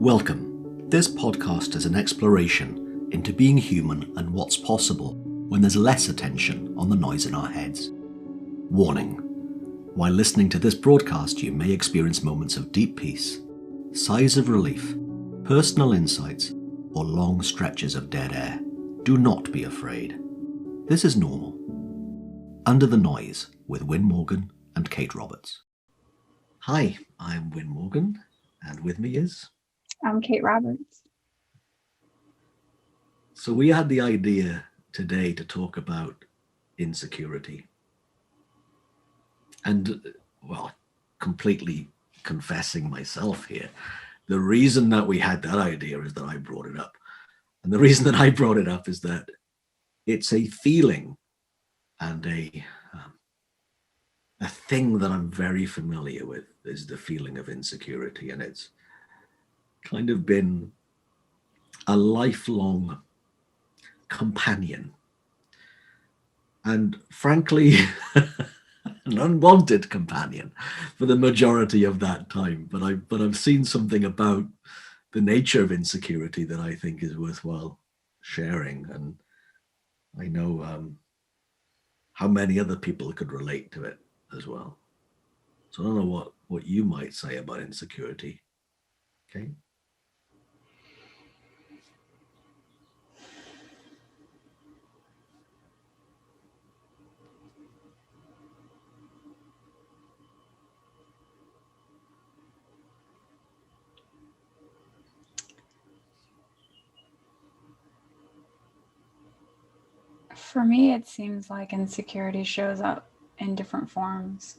Welcome. This podcast is an exploration into being human and what's possible when there's less attention on the noise in our heads. Warning: while listening to this broadcast, you may experience moments of deep peace, sighs of relief, personal insights, or long stretches of dead air. Do not be afraid. This is normal. Under the Noise with Win Morgan and Kate Roberts. Hi, I'm Win Morgan, and with me is... I'm Kate Roberts. So we had the idea today to talk about insecurity. And, well, completely confessing myself here, the reason that we had that idea is that I brought it up. And the reason that I brought it up is that it's a feeling and a thing that I'm very familiar with, is the feeling of insecurity. And it's kind of been a lifelong companion. And frankly, an unwanted companion for the majority of that time. But I've seen something about the nature of insecurity that I think is worthwhile sharing. And I know how many other people could relate to it as well. So I don't know what you might say about insecurity. Okay. For me, it seems like insecurity shows up in different forms.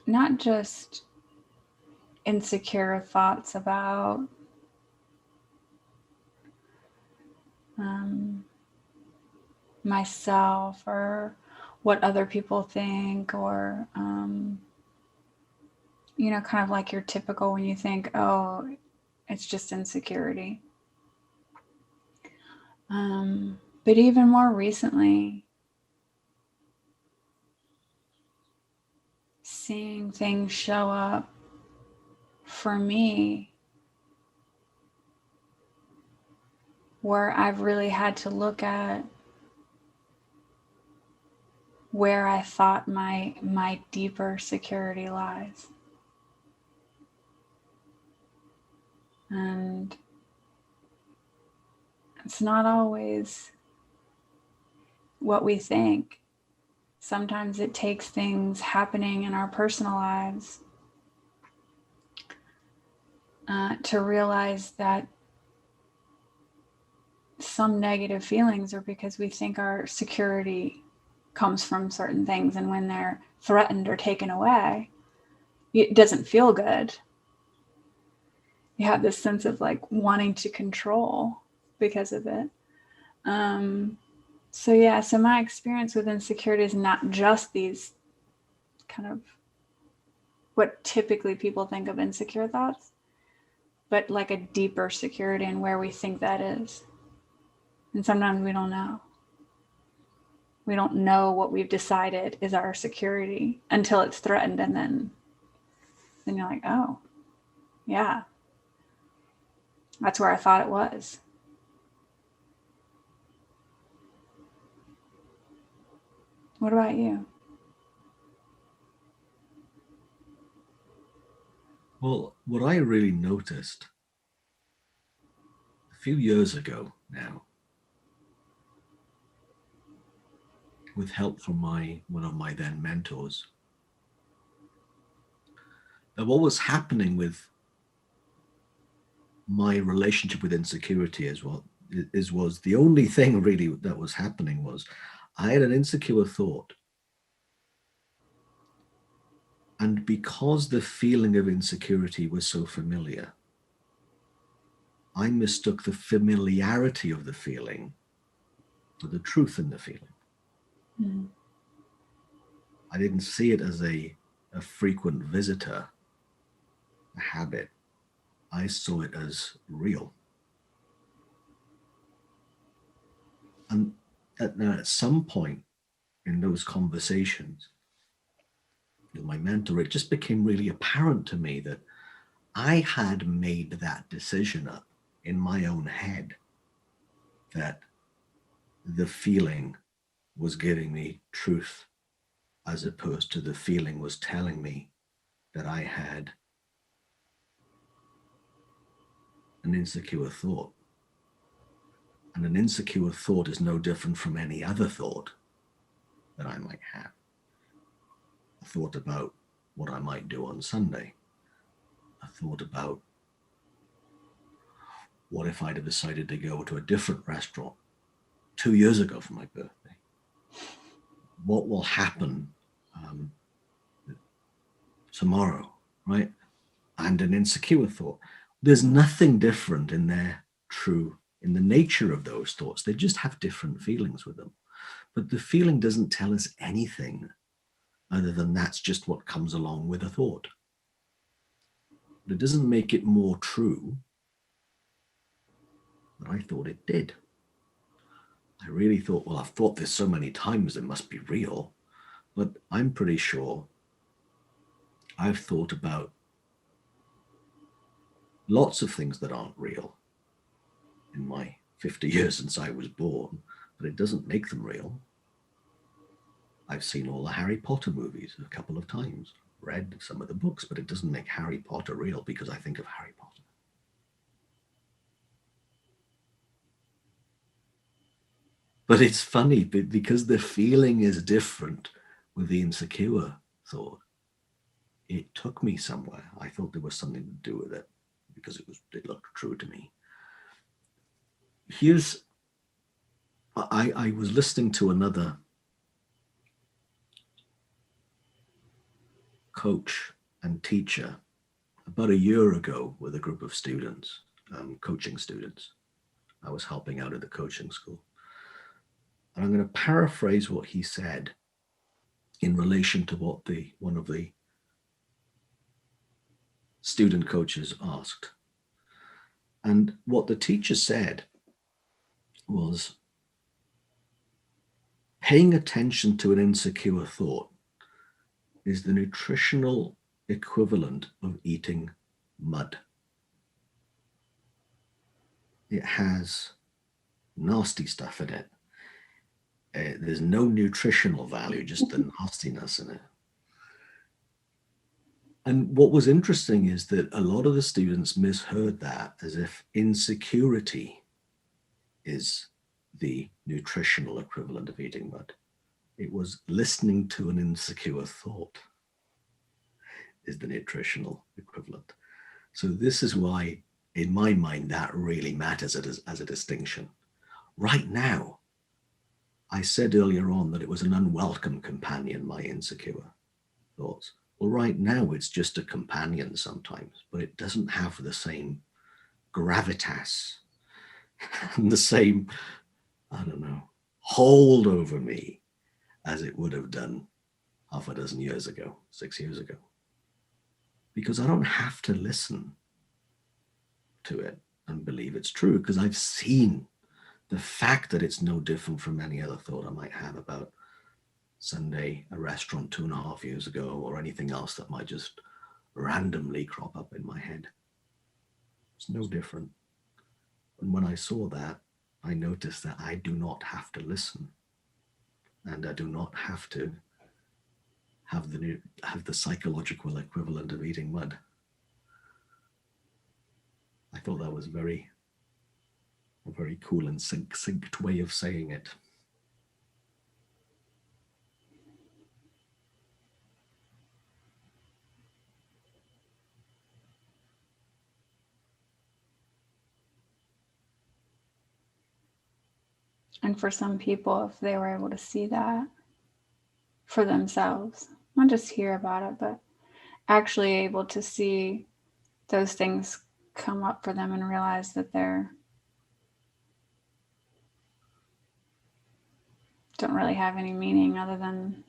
Not just insecure thoughts about myself or what other people think, or kind of like your typical when you think, oh, it's just insecurity. But even more recently, seeing things show up for me where I've really had to look at where I thought my deeper security lies. And it's not always what we think. Sometimes it takes things happening in our personal lives to realize that some negative feelings are because we think our security comes from certain things, and when they're threatened or taken away, it doesn't feel good. You have this sense of like wanting to control because of it. So my experience with insecurity is not just these kind of what typically people think of insecure thoughts, but like a deeper security and where we think that is. And sometimes we don't know. We don't know what we've decided is our security until it's threatened, and then you're like, oh, yeah, that's where I thought it was. What about you? Well, what I really noticed a few years ago now, with help from one of my then mentors, that what was happening with my relationship with insecurity was the only thing really that was happening was I had an insecure thought. And because the feeling of insecurity was so familiar, I mistook the familiarity of the feeling for the truth in the feeling. Mm. I didn't see it as a frequent visitor, a habit. I saw it as real. And at some point in those conversations, with my mentor, it just became really apparent to me that I had made that decision up in my own head that the feeling was giving me truth, as opposed to the feeling was telling me that I had an insecure thought. And an insecure thought is no different from any other thought that I might have. A thought about what I might do on Sunday. A thought about what if I'd have decided to go to a different restaurant 2 years ago for my birthday? What will happen tomorrow, right? And an insecure thought. There's nothing different in the nature of those thoughts. They just have different feelings with them. But the feeling doesn't tell us anything other than that's just what comes along with a thought. But it doesn't make it more true, but I thought it did. I really thought, well, I've thought this so many times, it must be real. But I'm pretty sure I've thought about lots of things that aren't real in my 50 years since I was born, but it doesn't make them real. I've seen all the Harry Potter movies a couple of times, read some of the books, but it doesn't make Harry Potter real because I think of Harry Potter. But it's funny because the feeling is different with the insecure thought. It took me somewhere. I thought there was something to do with it because it looked true to me. I was listening to another coach and teacher about a year ago with a group of students, coaching students. I was helping out at the coaching school. And I'm going to paraphrase what he said in relation to what one of the student coaches asked. And what the teacher said was, paying attention to an insecure thought is the nutritional equivalent of eating mud. It has nasty stuff in it. There's no nutritional value, just the nastiness in it. And what was interesting is that a lot of the students misheard that as if insecurity is the nutritional equivalent of eating mud. It was listening to an insecure thought is the nutritional equivalent. So this is why, in my mind, that really matters as a distinction. Right now, I said earlier on that it was an unwelcome companion, my insecure thoughts. Well, right now, it's just a companion sometimes, but it doesn't have the same gravitas and the same, I don't know, hold over me as it would have done half a dozen years ago, 6 years ago. Because I don't have to listen to it and believe it's true, because I've seen the fact that it's no different from any other thought I might have about Sunday, a restaurant 2.5 years ago, or anything else that might just randomly crop up in my head. It's no different. And when I saw that, I noticed that I do not have to listen, and I do not have to have the psychological equivalent of eating mud. I thought that was a very cool and succinct way of saying it. And for some people, if they were able to see that for themselves, not just hear about it, but actually able to see those things come up for them and realize that they're don't really have any meaning other than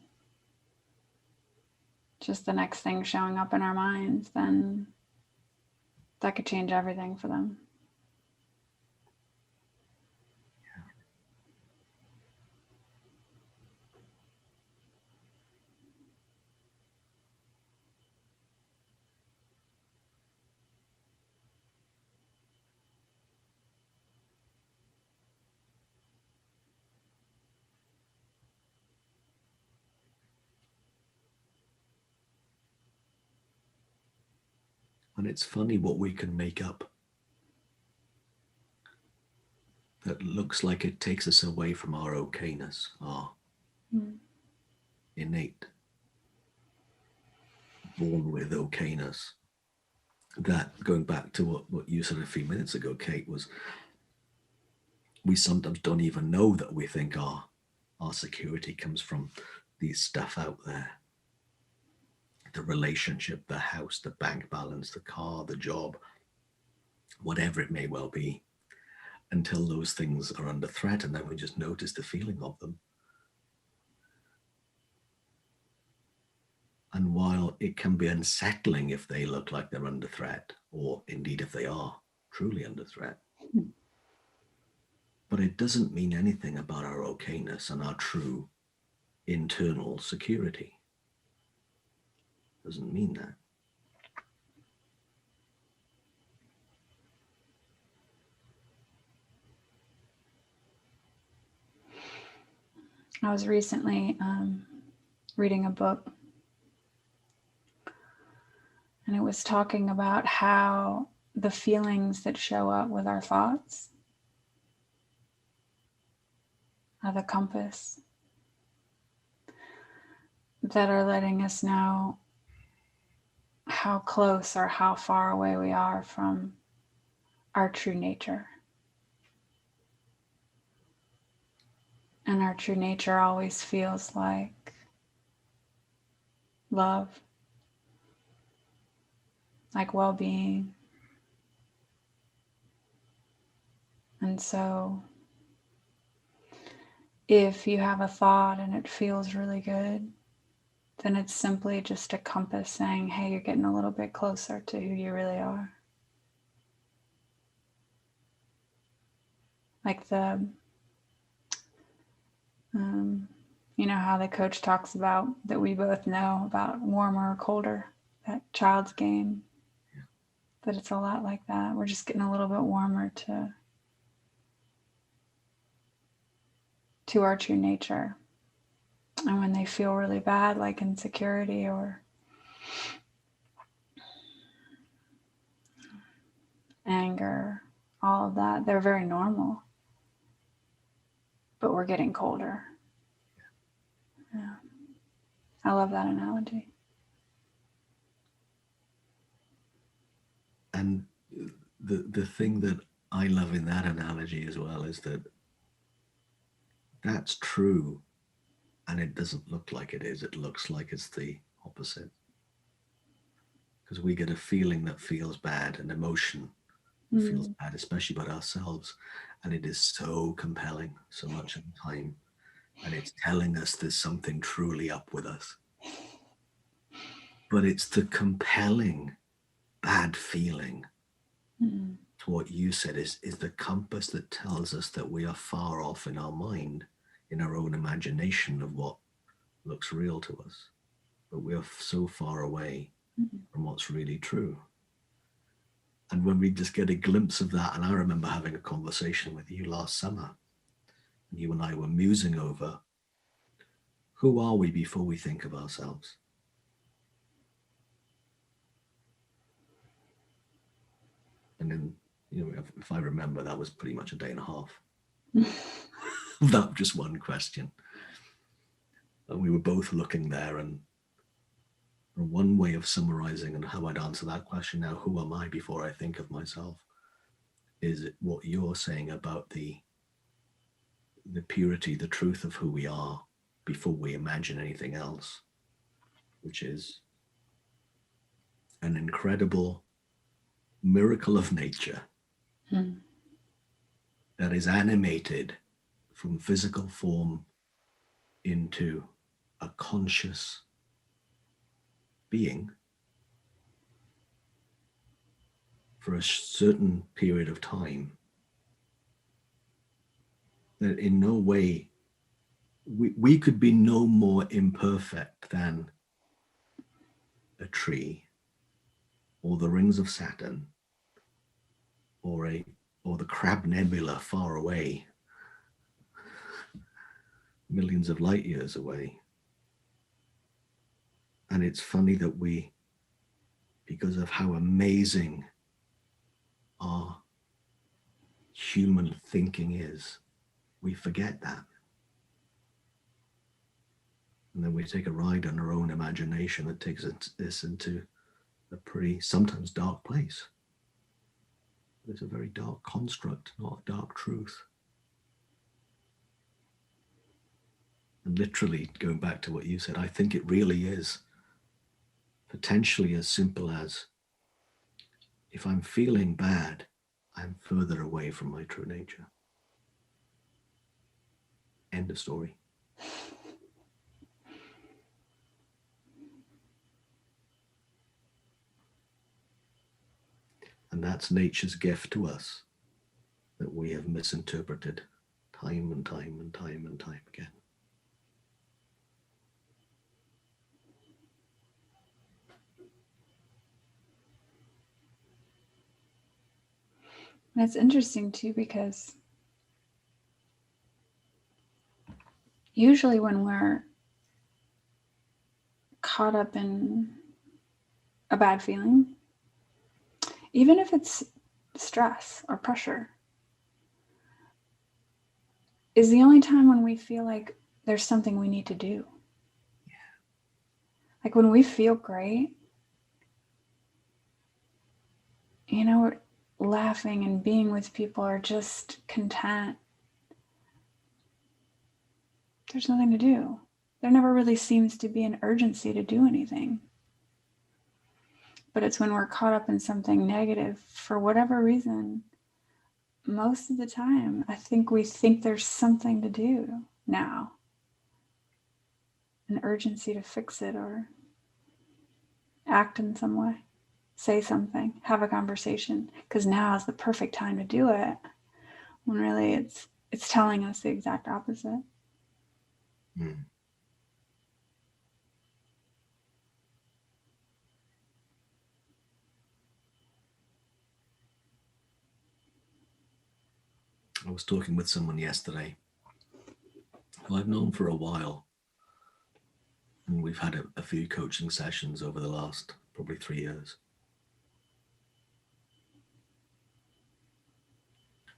just the next thing showing up in our minds, then that could change everything for them. And it's funny what we can make up that looks like it takes us away from our okayness, our innate, born with okayness. That, going back to what you said a few minutes ago, Kate, was we sometimes don't even know that we think our security comes from these stuff out there. The relationship, the house, the bank balance, the car, the job, whatever it may well be, until those things are under threat, and then we just notice the feeling of them. And while it can be unsettling if they look like they're under threat, or indeed if they are truly under threat, but it doesn't mean anything about our okayness and our true internal security. Doesn't mean that. I was recently reading a book, and it was talking about how the feelings that show up with our thoughts are the compass that are letting us know how close or how far away we are from our true nature. And our true nature always feels like love, like well-being. And so if you have a thought and it feels really good, then it's simply just a compass saying, hey, you're getting a little bit closer to who you really are. Like you know how the coach talks about that we both know about warmer or colder, that child's game, that it's a lot like that. We're just getting a little bit warmer to our true nature. And when they feel really bad, like insecurity or anger, all of that, they're very normal. But we're getting colder. Yeah. I love that analogy. And the thing that I love in that analogy as well is that that's true, and it doesn't look like it is. It looks like it's the opposite. Because we get a feeling that feels bad, an emotion that feels bad, especially about ourselves. And it is so compelling so much of the time. And it's telling us there's something truly up with us. But it's the compelling bad feeling, to what you said, is the compass that tells us that we are far off in our mind, in our own imagination of what looks real to us. But we are so far away from what's really true. And when we just get a glimpse of that, and I remember having a conversation with you last summer, and you and I were musing over, who are we before we think of ourselves? And then, if I remember, that was pretty much a day and a half. That just one question. And we were both looking there, and one way of summarizing and how I'd answer that question now, who am I before I think of myself, is what you're saying about the purity, the truth of who we are before we imagine anything else, which is an incredible miracle of nature that is animated from physical form into a conscious being for a certain period of time, that in no way we could be no more imperfect than a tree or the rings of Saturn or the Crab Nebula far away, millions of light years away. And it's funny that we because of how amazing our human thinking is. We forget that. And then we take a ride on our own imagination that takes us into a pretty, sometimes dark place. It's a very dark construct, not a dark truth. And literally, going back to what you said, I think it really is potentially as simple as, if I'm feeling bad, I'm further away from my true nature. End of story. And that's nature's gift to us that we have misinterpreted time and time and time and time again. And it's interesting too, because usually when we're caught up in a bad feeling, even if it's stress or pressure, is the only time when we feel like there's something we need to do. Yeah. Like when we feel great, you know, we're laughing and being with people, or just content, there's nothing to do. There never really seems to be an urgency to do anything. But it's when we're caught up in something negative for whatever reason, most of the time, I think we think there's something to do now, an urgency to fix it or act in some way, say something, have a conversation, because now is the perfect time to do it, when really it's telling us the exact opposite. Mm. I was talking with someone yesterday who I've known for a while, and we've had a few coaching sessions over the last probably 3 years.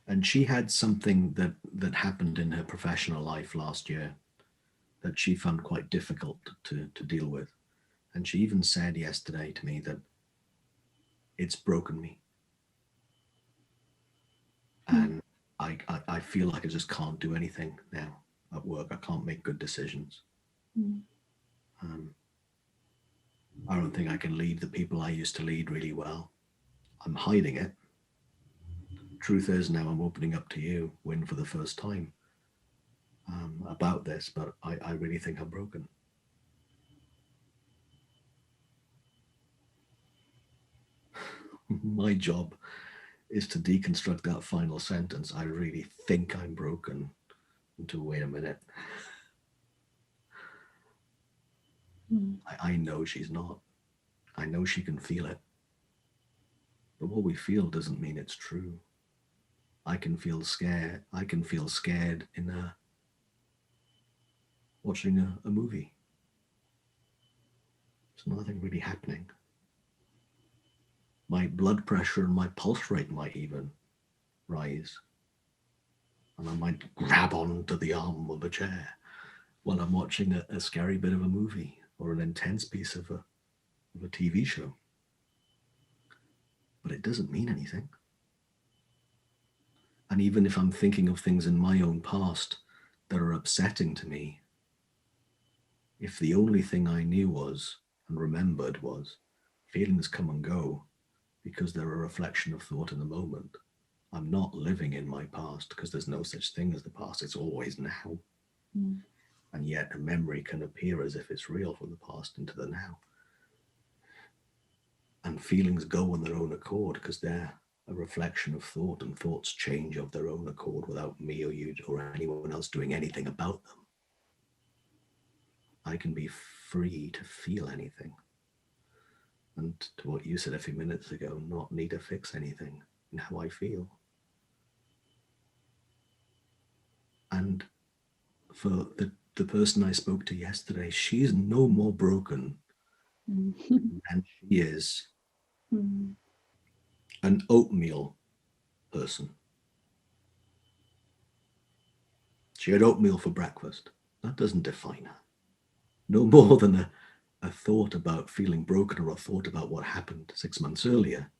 And she had something that happened in her professional life last year that she found quite difficult to deal with. And she even said yesterday to me that it's broken me. And I feel like I just can't do anything now at work. I can't make good decisions. I don't think I can lead the people I used to lead really well. I'm hiding it. Truth is, now I'm opening up to you, Win, for the first time about this, but I really think I'm broken. My job is to deconstruct that final sentence. I really think I'm broken. Into, wait a minute. I know she's not. I know she can feel it. But what we feel doesn't mean it's true. I can feel scared. I can feel scared in watching a movie. There's nothing really happening. My blood pressure and my pulse rate might even rise. And I might grab onto the arm of a chair while I'm watching a scary bit of a movie or an intense piece of a TV show. But it doesn't mean anything. And even if I'm thinking of things in my own past that are upsetting to me, if the only thing I knew was and remembered was feelings come and go because they're a reflection of thought in the moment, I'm not living in my past, because there's no such thing as the past. It's always now. And yet a memory can appear as if it's real from the past into the now. And feelings go on their own accord because they're a reflection of thought, and thoughts change of their own accord without me or you or anyone else doing anything about them. I can be free to feel anything. And to what you said a few minutes ago, not need to fix anything in how I feel. And for the person I spoke to yesterday, she's no more broken than she is Mm. An oatmeal person. She had oatmeal for breakfast. That doesn't define her. No more than a thought about feeling broken or a thought about what happened 6 months earlier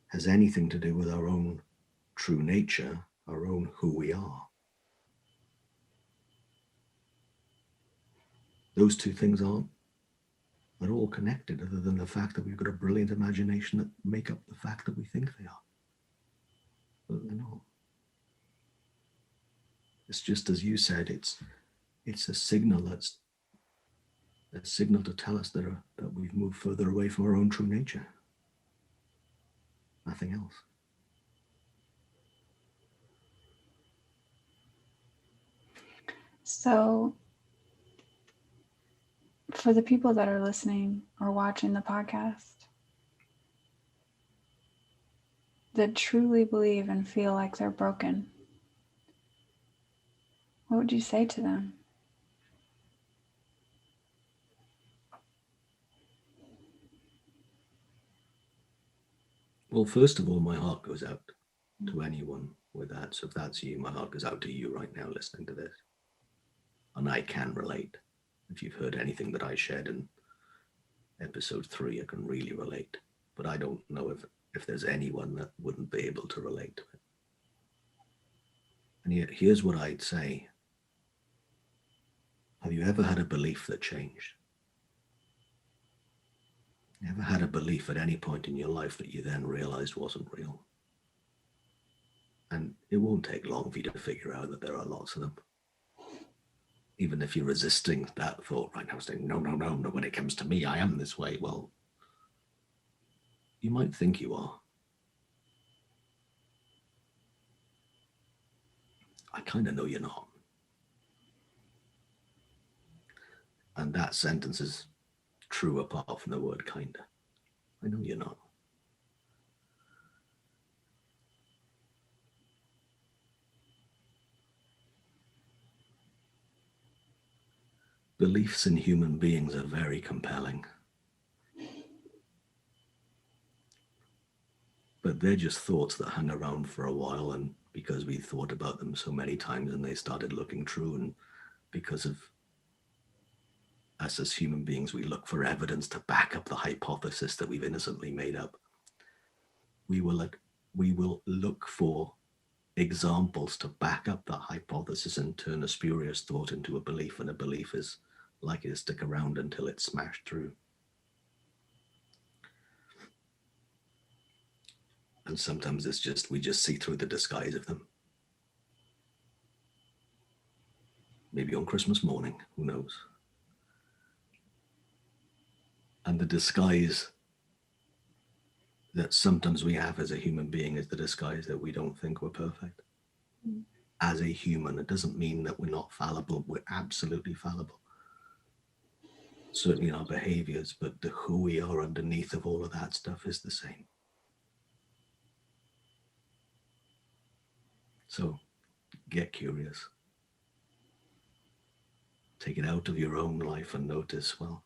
has anything to do with our own true nature, our own who we are. Those two things aren't at all connected, other than the fact that we've got a brilliant imagination that make up the fact that we think they are. But they're not. It's just as you said, it's a signal that's a signal to tell us that we've moved further away from our own true nature. Nothing else. So, for the people that are listening or watching the podcast that truly believe and feel like they're broken, what would you say to them? Well, first of all, my heart goes out to anyone with that. So if that's you, my heart goes out to you right now listening to this. And I can relate. If you've heard anything that I shared in episode 3, I can really relate. But I don't know if there's anyone that wouldn't be able to relate to it. And yet, here's what I'd say. Have you ever had a belief that changed? You ever had a belief at any point in your life that you then realized wasn't real? And it won't take long for you to figure out that there are lots of them. Even if you're resisting that thought right now, saying, no, when it comes to me, I am this way. Well, you might think you are. I kind of know you're not. And that sentence is true apart from the word kinda. I know you're not. Beliefs in human beings are very compelling. But they're just thoughts that hung around for a while, and because we thought about them so many times and they started looking true, and because of us as human beings, we look for evidence to back up the hypothesis that we've innocently made up. We will look for examples to back up the hypothesis and turn a spurious thought into a belief, and a belief is likely to stick around until it's smashed through. And sometimes it's just, we just see through the disguise of them. Maybe on Christmas morning, who knows? And the disguise that sometimes we have as a human being is the disguise that we don't think we're perfect. As a human, it doesn't mean that we're not fallible. We're absolutely fallible. Certainly in our behaviors, but the who we are underneath of all of that stuff is the same. So get curious. Take it out of your own life and notice, well,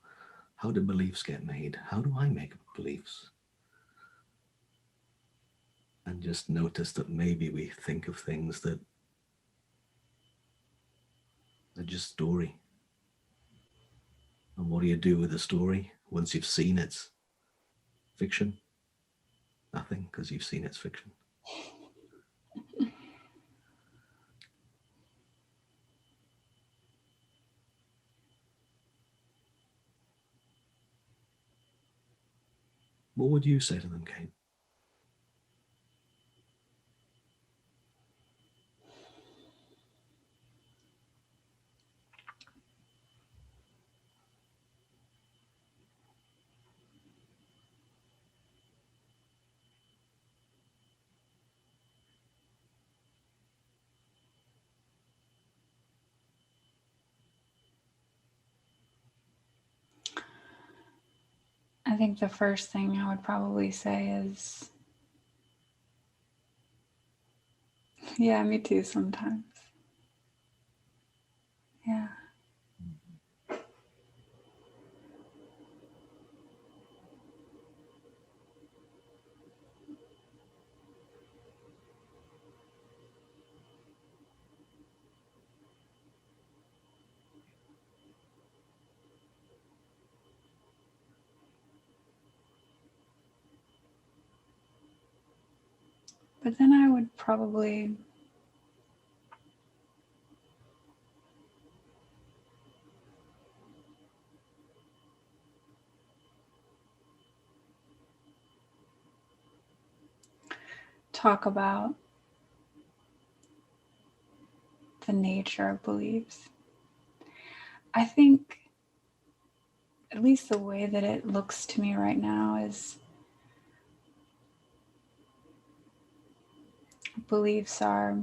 how do beliefs get made? How do I make beliefs? And just notice that maybe we think of things that are just story. And what do you do with a story once you've seen its fiction? Nothing, because you've seen its fiction. What would you say to them, Kate? I think the first thing I would probably say is, yeah, me too sometimes. Yeah. But then I would probably talk about the nature of beliefs. I think, at least the way that it looks to me right now, is beliefs are,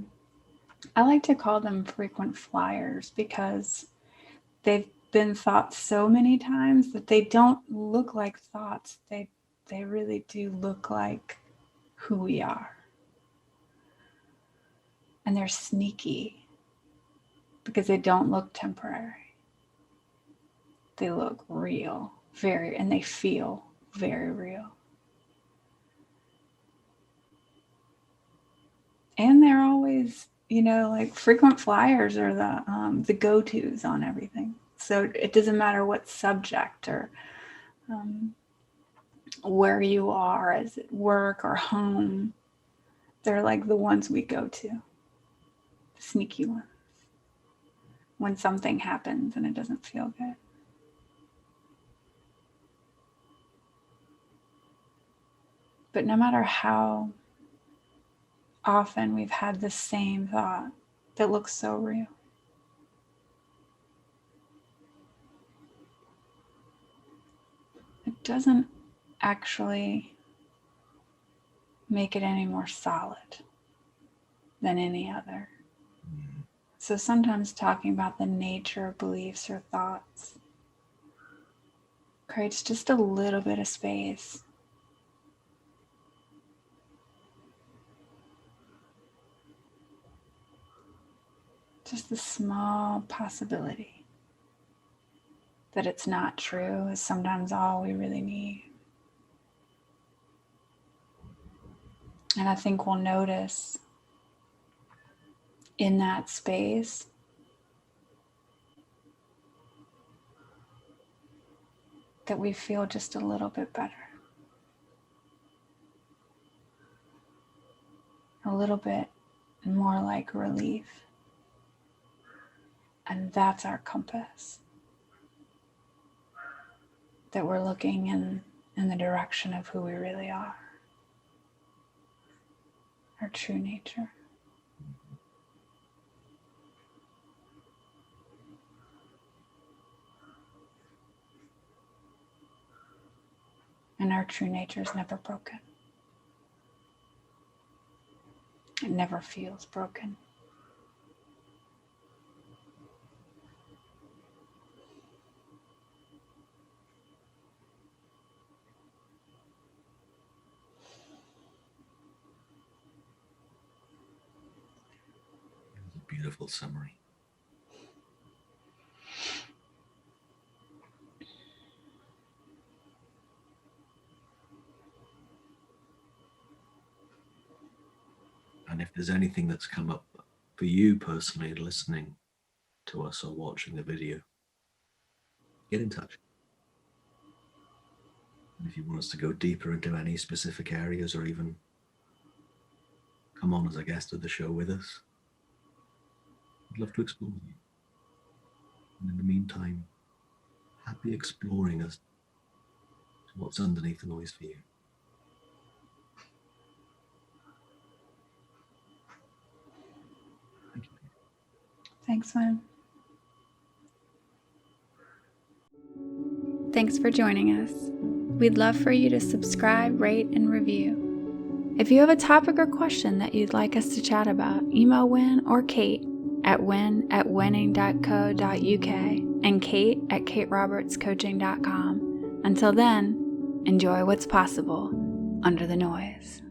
I like to call them frequent flyers, because they've been thought so many times that they don't look like thoughts. They really do look like who we are. And they're sneaky because they don't look temporary. They look real, and they feel very real. And they're always, like frequent flyers are the go-tos on everything. So it doesn't matter what subject or where you are, as at work or home, they're like the ones we go to, the sneaky ones, when something happens and it doesn't feel good. But no matter how often we've had the same thought that looks so real, it doesn't actually make it any more solid than any other. So sometimes talking about the nature of beliefs or thoughts creates just a little bit of space just the small possibility that it's not true is sometimes all we really need. And I think we'll notice in that space that we feel just a little bit better. A little bit more like relief. And that's our compass. That we're looking in the direction of who we really are. Our true nature. And our true nature is never broken. It never feels broken. Beautiful summary. And if there's anything that's come up for you personally listening to us or watching the video, get in touch. And if you want us to go deeper into any specific areas or even come on as a guest of the show with us, I'd love to explore with you. And in the meantime, happy exploring as to what's underneath the noise for you. Thank you. Thanks, man. Thanks for joining us. We'd love for you to subscribe, rate, and review. If you have a topic or question that you'd like us to chat about, email Wynn or Kate at wynn@winning.co.uk and Kate at katerobertscoaching.com. Until then, enjoy what's possible under the noise.